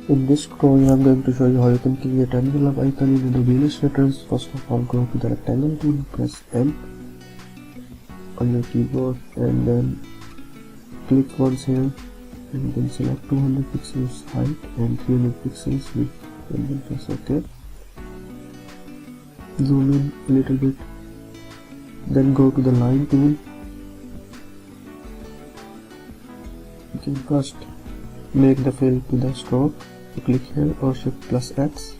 In this tutorial, I'm going to show you how you can create an envelope icon in Adobe Illustrator. First of all, go to the rectangle tool, press M on your keyboard, and then click once here, and then select 200 pixels height and 300 pixels width, and then press OK. Zoom in a little bit, then go to the line tool. You can first make the fill to the stroke. So click here or Shift plus X.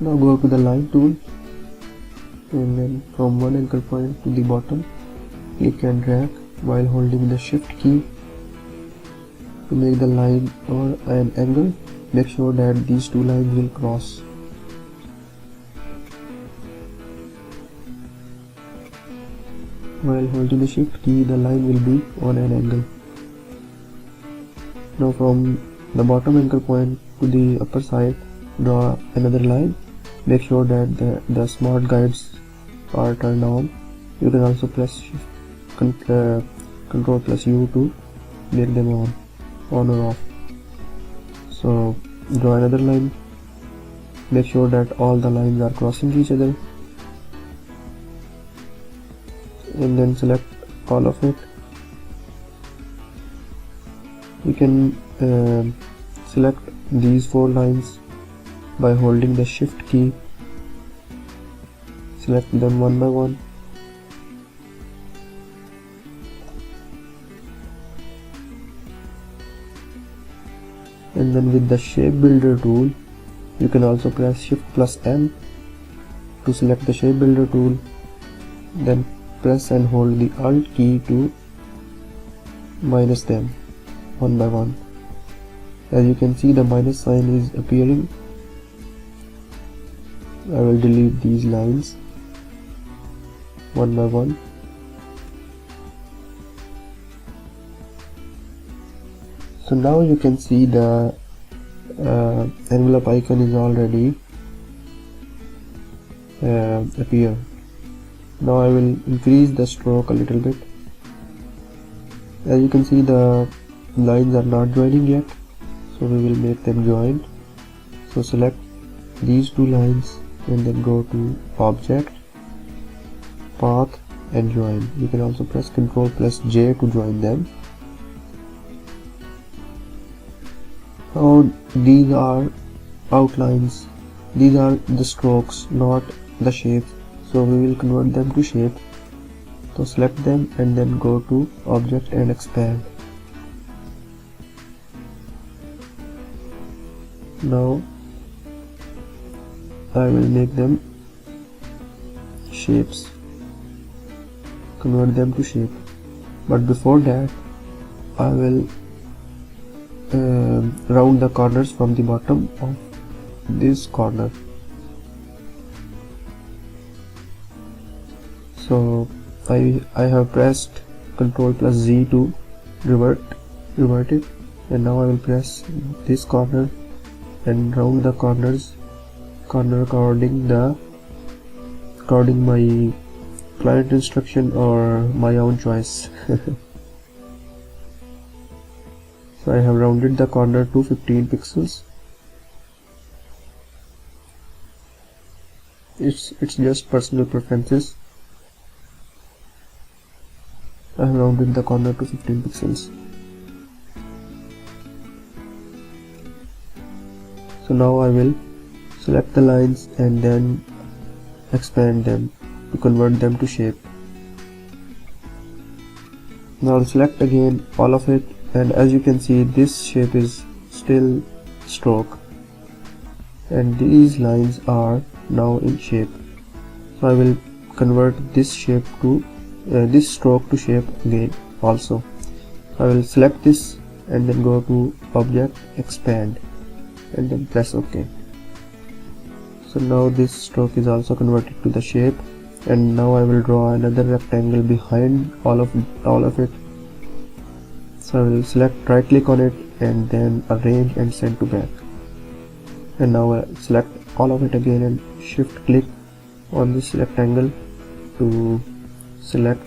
Now go to the line tool, and then from one anchor point to the bottom, click and drag while holding the Shift key to make the line or an angle. Make sure that these two lines will cross. While holding the Shift key, the line will be on an angle. Now from the bottom anchor point to the upper side, draw another line. Make sure that the smart guides are turned on. You can also press Ctrl plus U to make them on or off. So draw another line. Make sure that all the lines are crossing each other, and then select all of it. You can select these 4 lines by holding the Shift key. Select them one by one. And then with the Shape Builder tool, you can also press Shift plus M to select the Shape Builder tool. Then press and hold the Alt key to minus them one by one. As you can see, the minus sign is appearing. I will delete these lines one by one. So now you can see the envelope icon is already appear. Now I will increase the stroke a little bit. As you can see, the lines are not joining yet, so we will make them joined. So select these 2 lines and then go to Object, Path and Join. You can also press Ctrl plus J to join them. Now these are outlines. These are the strokes, not the shapes. So we will convert them to shape. So select them and then go to Object and Expand. Now I will make them shapes, convert them to shape. But before that, I will round the corners from the bottom of this corner. So I have pressed Ctrl plus Z to revert it, and now I will press this corner and round the corner according my client instruction or my own choice. So I have rounded the corner to 15 pixels. It's just personal preferences. I have rounded the corner to 15 pixels. So now I will select the lines and then expand them to convert them to shape. Now I'll select again all of it, and as you can see, this shape is still stroke and these lines are now in shape. So I will convert this shape to this stroke to shape again also. I will select this and then go to Object, Expand, and then press OK. So now this stroke is also converted to the shape, and now I will draw another rectangle behind all of it. So I will select, right click on it, and then arrange and send to back. And now I select all of it again and shift click on this rectangle to select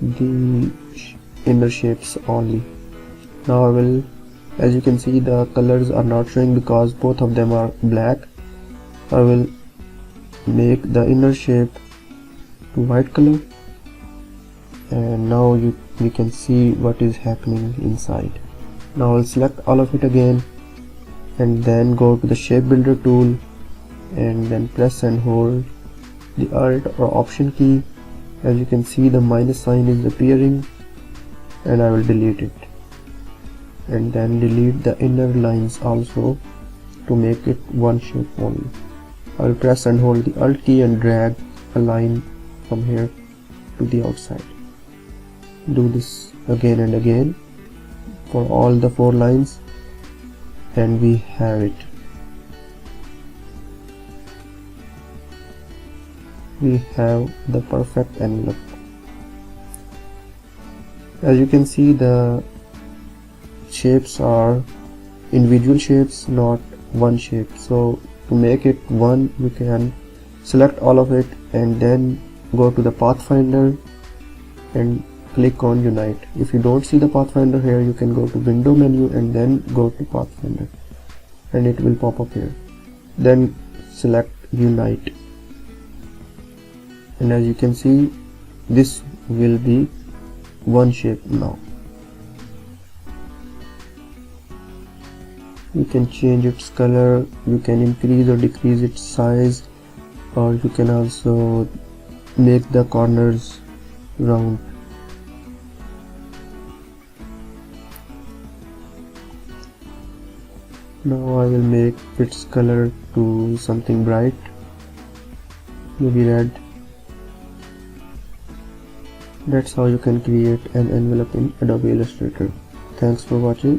the inner shapes only. Now I will As you can see, the colors are not showing because both of them are black. I will make the inner shape to white color, and now we can see what is happening inside. Now I'll select all of it again and then go to the shape builder tool and then press and hold the Alt or Option key. As you can see, the minus sign is appearing, and I will delete it, and then delete the inner lines also to make it one shape only. I will press and hold the Alt key and drag a line from here to the outside. Do this again and again for all the 4 lines, and we have it. We have the perfect envelope. As you can see, the shapes are individual shapes, not one shape. So to make it one, you can select all of it and then go to the Pathfinder and click on Unite. If you don't see the Pathfinder here, you can go to Window menu and then go to Pathfinder, and it will pop up here. Then select Unite, and as you can see, this will be one shape now. You can change its color, you can increase or decrease its size, or you can also make the corners round. Now I will make its color to something bright, maybe red. That's how you can create an envelope in Adobe Illustrator. Thanks for watching.